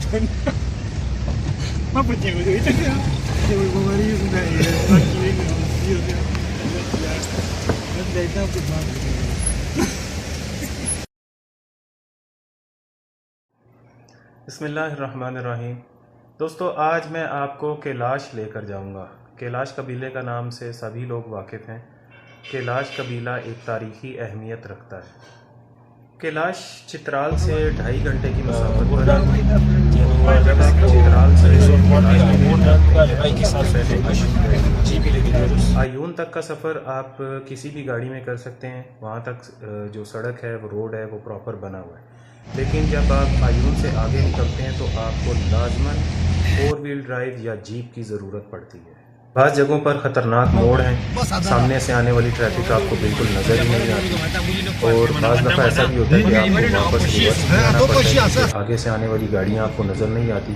Ma potevo dire che devo morire su lei, ma chi vede io non dai tanto male. बिस्मिल्लाहिर्रहमानिर्रहीम। दोस्तों, आज मैं आपको कैलाश लेकर जाऊंगा। कैलाश कबीले का नाम से सभी लोग वाकिफ़ हैं। कैलाश कबीला एक तारीख़ी अहमियत रखता है। कैलाश चित्राल से 2.5 घंटे की मुसाफत पर है। जब आप चित्राल से आयून तक का सफ़र आप किसी भी गाड़ी में कर सकते हैं। वहाँ तक जो सड़क है, वो रोड है, वो प्रॉपर बना हुआ है। लेकिन जब आप आयून से आगे निकलते हैं तो आपको लाजमन 4 व्हील ड्राइव या जीप की ज़रूरत पड़ती है। बाज़ जगहों पर ख़तरनाक मोड़ हैं, सामने से आने वाली ट्रैफिक आपको बिल्कुल नज़र ही नहीं आती, और बाज़ दफ़ा ऐसा भी होता है कि आपको वापस रिवर्स आना पड़ता है। आगे से आने वाली गाड़ियाँ आपको नज़र नहीं आती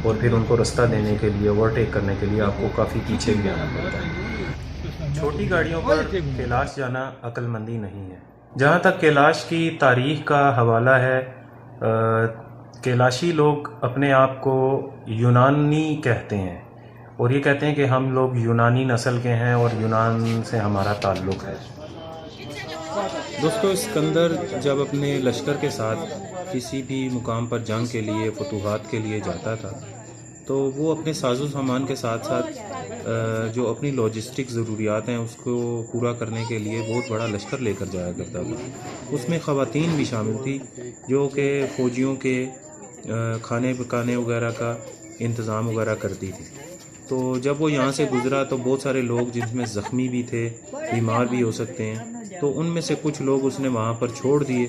और फिर उनको रास्ता देने के लिए, ओवरटेक करने के लिए आपको काफ़ी पीछे भी आना पड़ता है। छोटी गाड़ियों पर कैलाश जाना अक्लमंदी नहीं है। जहाँ तक कैलाश की तारीख़ का हवाला है, कैलाशी लोग अपने आप को यूनानी कहते हैं और ये कहते हैं कि हम लोग यूनानी नस्ल के हैं और यूनान से हमारा ताल्लुक़ है। दोस्तों, सिकंदर जब अपने लश्कर के साथ किसी भी मुकाम पर जंग के लिए, फतूहात के लिए जाता था, तो वो अपने साजो सामान के साथ साथ जो अपनी लॉजिस्टिक ज़रूरियात हैं उसको पूरा करने के लिए बहुत बड़ा लश्कर लेकर जाया करता था। उसमें ख़वातीन भी शामिल थी जो कि फ़ौजियों के खाने पकाने वगैरह का इंतज़ाम वगैरह करती थी। तो जब वो यहाँ से गुज़रा तो बहुत सारे लोग जिनमें ज़ख्मी भी थे, बीमार भी हो सकते हैं, तो उनमें से कुछ लोग उसने वहाँ पर छोड़ दिए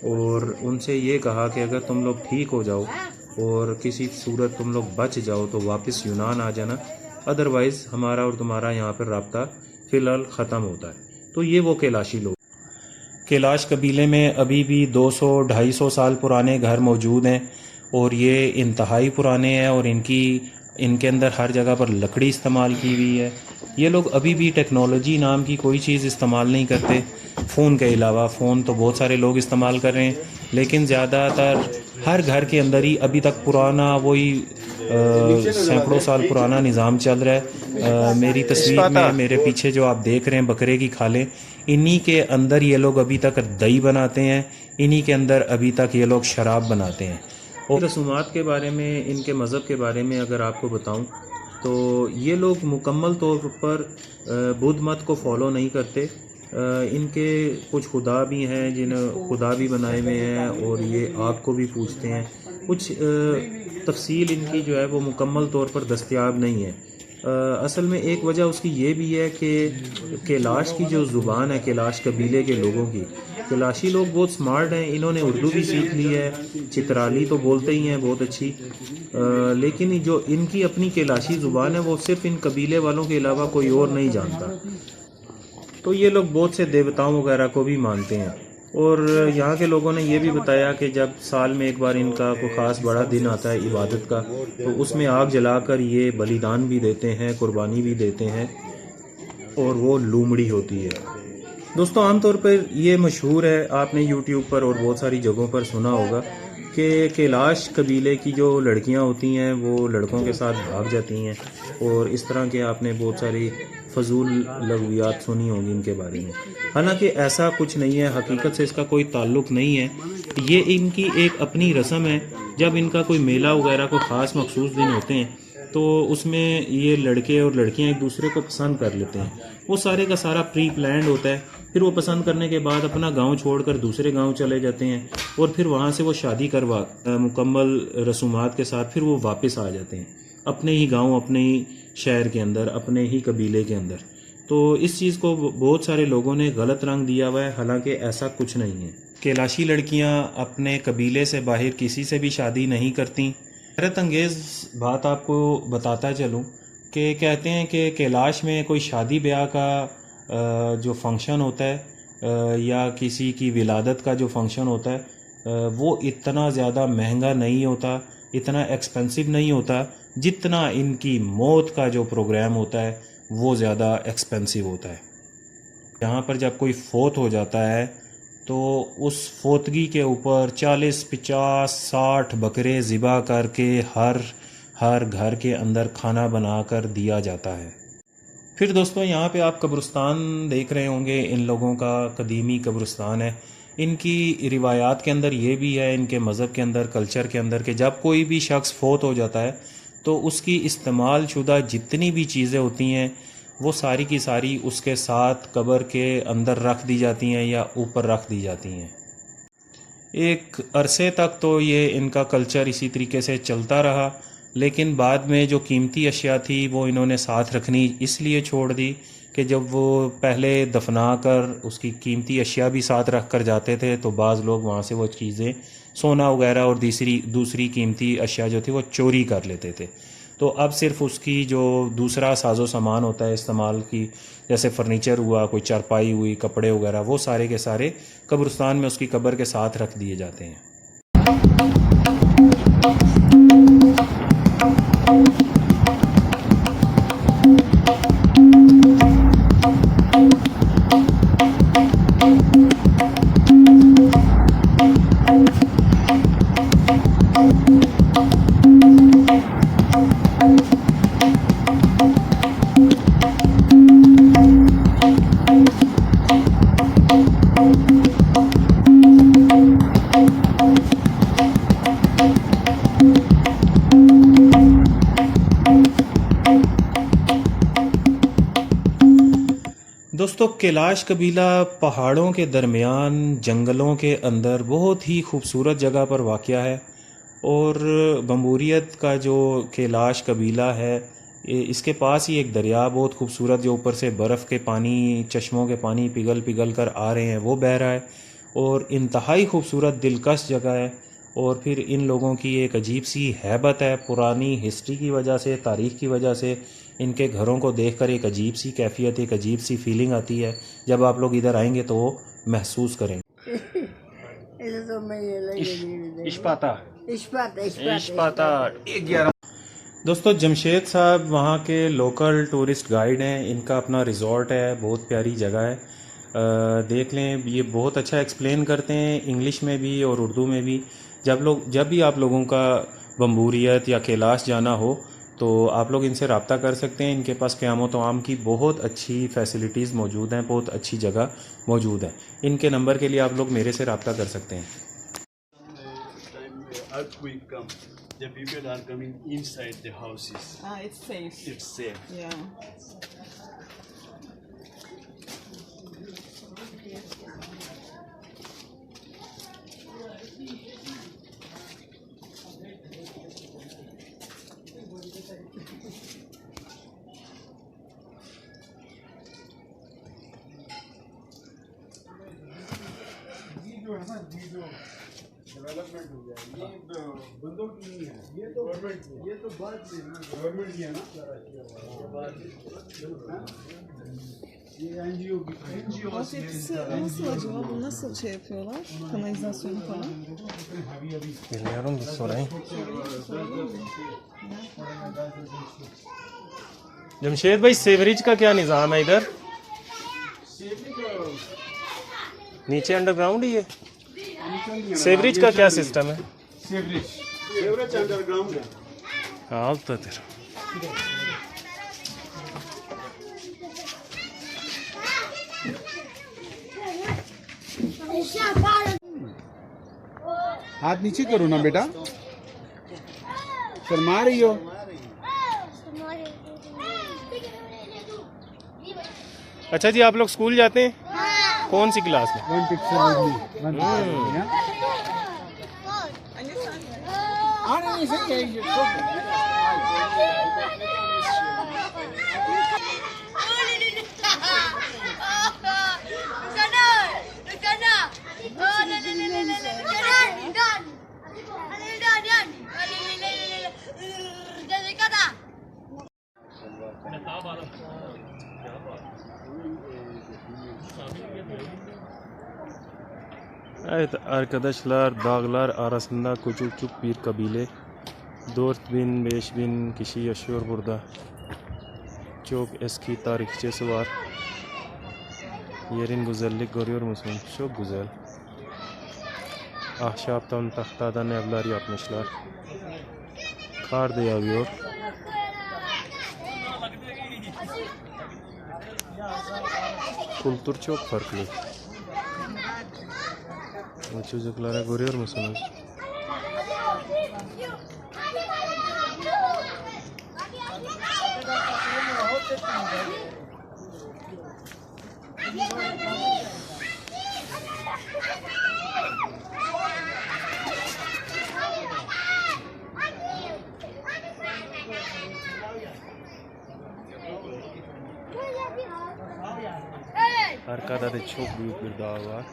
और उनसे ये कहा कि अगर तुम लोग ठीक हो जाओ और किसी सूरत तुम लोग बच जाओ तो वापस यूनान आ जाना, अदरवाइज़ हमारा और तुम्हारा यहाँ पर राब्ता फ़िलहाल ख़त्म होता है। तो ये वो कैलाशी लोग। कैलाश कबीले में अभी भी 200-250 साल पुराने घर मौजूद हैं और ये इंतहाई पुराने हैं और इनके अंदर हर जगह पर लकड़ी इस्तेमाल की हुई है। ये लोग अभी भी टेक्नोलॉजी नाम की कोई चीज़ इस्तेमाल नहीं करते। फ़ोन के अलावा, फ़ोन तो बहुत सारे लोग इस्तेमाल कर रहे हैं, लेकिन ज़्यादातर हर घर के अंदर ही अभी तक पुराना वही सैकड़ों साल पुराना निज़ाम चल रहा है। मेरी तस्वीर में मेरे पीछे जो आप देख रहे हैं बकरे की खालें, इन्हीं के अंदर ये लोग अभी तक दही बनाते हैं, इन्हीं के अंदर अभी तक ये लोग शराब बनाते हैं। और रसूमात के बारे में, इनके मज़हब के बारे में अगर आपको बताऊं तो ये लोग मुकम्मल तौर पर बुद्ध मत को फॉलो नहीं करते। इनके कुछ खुदा भी हैं जिन्हें खुदा भी बनाए हुए हैं और ये आग को भी पूजते हैं। कुछ तफसील इनकी जो है वो मुकम्मल तौर पर दस्तयाब नहीं है। असल में एक वजह उसकी ये भी है कि कैलाश की जो ज़ुबान है कैलाश कबीले के लोगों की, कैलाशी लोग बहुत स्मार्ट हैं, इन्होंने उर्दू भी सीख ली है, चित्राली तो बोलते ही हैं बहुत अच्छी, लेकिन जो इनकी अपनी कैलाशी ज़ुबान है वो सिर्फ इन कबीले वालों के अलावा कोई और नहीं जानता। तो ये लोग बहुत से देवताओं वगैरह को भी मानते हैं और यहाँ के लोगों ने ये भी बताया कि जब साल में एक बार इनका कोई ख़ास बड़ा दिन आता है इबादत का, तो उसमें आग जलाकर ये बलिदान भी देते हैं, कुर्बानी भी देते हैं और वो लूमड़ी होती है। दोस्तों, आमतौर पर ये मशहूर है, आपने यूट्यूब पर और बहुत सारी जगहों पर सुना होगा कि कैलाश कबीले की जो लड़कियां होती हैं वो लड़कों के साथ भाग जाती हैं और इस तरह के आपने बहुत सारी फजूल लगवियात सुनी होगी इनके बारे में। हालांकि ऐसा कुछ नहीं है, हकीकत से इसका कोई ताल्लुक़ नहीं है। ये इनकी एक अपनी रस्म है। जब इनका कोई मेला वगैरह कोई ख़ास मखसूस दिन होते हैं तो उसमें ये लड़के और लड़कियां एक दूसरे को पसंद कर लेते हैं। वो सारे का सारा प्री प्लान्ड होता है। फिर वो पसंद करने के बाद अपना गांव छोड़कर दूसरे गांव चले जाते हैं और फिर वहाँ से वो शादी करवा मुकम्मल रसूमात के साथ फिर वो वापस आ जाते हैं अपने ही गांव, अपने ही शहर के अंदर, अपने ही कबीले के अंदर। तो इस चीज़ को बहुत सारे लोगों ने गलत रंग दिया हुआ है, हालांकि ऐसा कुछ नहीं है। कैलाशी लड़कियां अपने कबीले से बाहर किसी से भी शादी नहीं करती। हैरत अंगेज़ बात आपको बताता चलूं कि कहते हैं कि कैलाश में कोई शादी ब्याह का जो फंक्शन होता है या किसी की विलादत का जो फंक्शन होता है वो इतना ज़्यादा महंगा नहीं होता, इतना एक्सपेंसिव नहीं होता जितना इनकी मौत का जो प्रोग्राम होता है वो ज़्यादा एक्सपेंसिव होता है। यहाँ पर जब कोई फोत हो जाता है तो उस फोतगी के ऊपर 40, 50, 60 बकरे ज़िबा करके हर घर के अंदर खाना बनाकर दिया जाता है। फिर दोस्तों यहाँ पे आप कब्रिस्तान देख रहे होंगे, इन लोगों का कदीमी कब्रिस्तान है। इनकी रिवायात के अंदर ये भी है, इनके मज़हब के अंदर, कल्चर के अंदर, कि जब कोई भी शख्स फोत हो जाता है तो उसकी इस्तेमाल शुदा जितनी भी चीज़ें होती हैं वो सारी की सारी उसके साथ कब्र के अंदर रख दी जाती हैं या ऊपर रख दी जाती हैं। एक अरसे तक तो ये इनका कल्चर इसी तरीके से चलता रहा, लेकिन बाद में जो कीमती अशिया थी वो इन्होंने साथ रखनी इसलिए छोड़ दी कि जब वो पहले दफना कर उसकी कीमती अशिया भी साथ रख कर जाते थे तो बाज़ लोग वहाँ से वो चीज़ें, सोना वगैरह और दूसरी कीमती अशिया जो थी वो चोरी कर लेते थे। तो अब सिर्फ उसकी जो दूसरा साजो सामान होता है इस्तेमाल की, जैसे फर्नीचर हुआ, कोई चारपाई हुई, कपड़े वगैरह, वो सारे के सारे कब्रिस्तान में उसकी कब्र के साथ रख दिए जाते हैं। दोस्तों कैलाश कबीला पहाड़ों के दरमियान जंगलों के अंदर बहुत ही खूबसूरत जगह पर वाक़या है, और बम्बूरियत का जो कैलाश कबीला है इसके पास ही एक दरिया बहुत खूबसूरत, जो ऊपर से बर्फ़ के पानी, चश्मों के पानी पिघल कर आ रहे हैं, वो बह रहा है और इंतहाई खूबसूरत दिलकश जगह है। और फिर इन लोगों की एक अजीब सी हैबत है, पुरानी हिस्ट्री की वजह से, तारीख़ की वजह से इनके घरों को देखकर एक अजीब सी कैफियत, एक अजीब सी फीलिंग आती है। जब आप लोग इधर आएंगे तो वो महसूस करेंगे। दोस्तों जमशेद साहब वहाँ के लोकल टूरिस्ट गाइड हैं, इनका अपना रिज़ॉर्ट है, बहुत प्यारी जगह है, देख लें। ये बहुत अच्छा एक्सप्लेन करते हैं इंग्लिश में भी और उर्दू में भी। जब भी आप लोगों का बम्बूरियत या कैलाश जाना हो तो आप लोग इनसे रब्ता कर सकते हैं। इनके पास क़याम तआम की बहुत अच्छी फैसिलिटीज़ मौजूद हैं, बहुत अच्छी जगह मौजूद है। इनके नंबर के लिए आप लोग मेरे से रब्ता कर सकते हैं। The people are coming inside the houses. It's safe. It's safe. Yeah. Development हो गया, ये बंदों की नहीं है, ये तो गवर्नमेंट की है, ये तो बाद में गवर्नमेंट की है ना, ये एनजीओ की Nasıl acaba? Bu nasıl şey yapıyorlar? Kanalizasyonu falan. Bilmiyorum, bir sorayım. Jamshed भाई सेवरेज का क्या निज़ाम है इधर? नीचे अंडरग्राउंड ही है। सेवरेज का क्या सिस्टम है? सेवरेज अंडरग्राउंड है। हाँ तो तेरा हाथ नीचे करो ना बेटा, शर्मा रही हो। अच्छा जी, आप लोग स्कूल जाते हैं? कौन सी क्लास में? Evet arkadaşlar, dağlar arasında küçük bir kabile, 4000-5000 kişi yaşıyor burada. Çok eski tarihçesi var. Yerin güzellik görüyor musun? Çok güzel. Ahşaptan, tahtadan evler yapmışlar. Kar da yağıyor. Kültür çok farklı. Bu çocuklara görüyor musunuz? Arkada da çok büyük bir dağ var.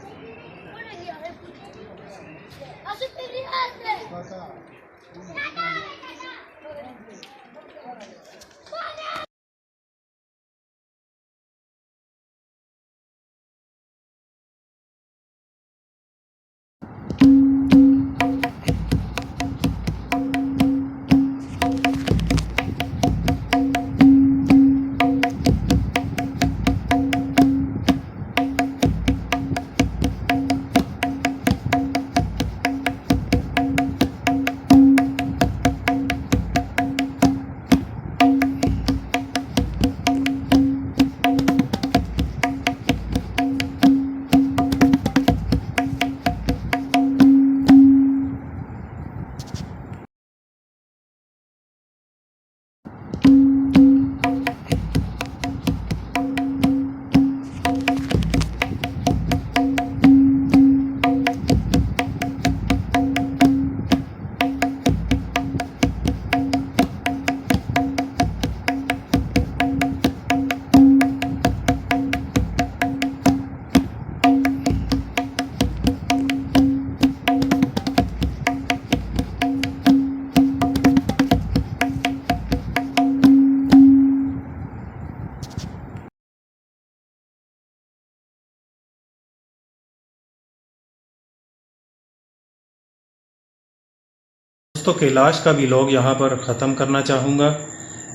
दोस्तों कैलाश का vlog यहाँ पर ख़त्म करना चाहूँगा।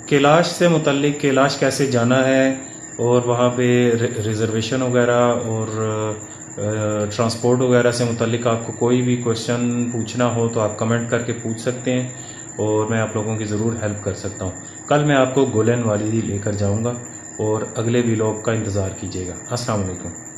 कैलाश से मुतल्लिक कैलाश कैसे जाना है और वहाँ पे रिज़र्वेशन वगैरह और ट्रांसपोर्ट वगैरह से मुतल्लिक आपको कोई भी क्वेश्चन पूछना हो तो आप कमेंट करके पूछ सकते हैं और मैं आप लोगों की ज़रूर हेल्प कर सकता हूँ। कल मैं आपको गोलन वाली लेकर जाऊँगा और अगले व्लॉग का इंतज़ार कीजिएगा। अस्सलाम वालेकुम।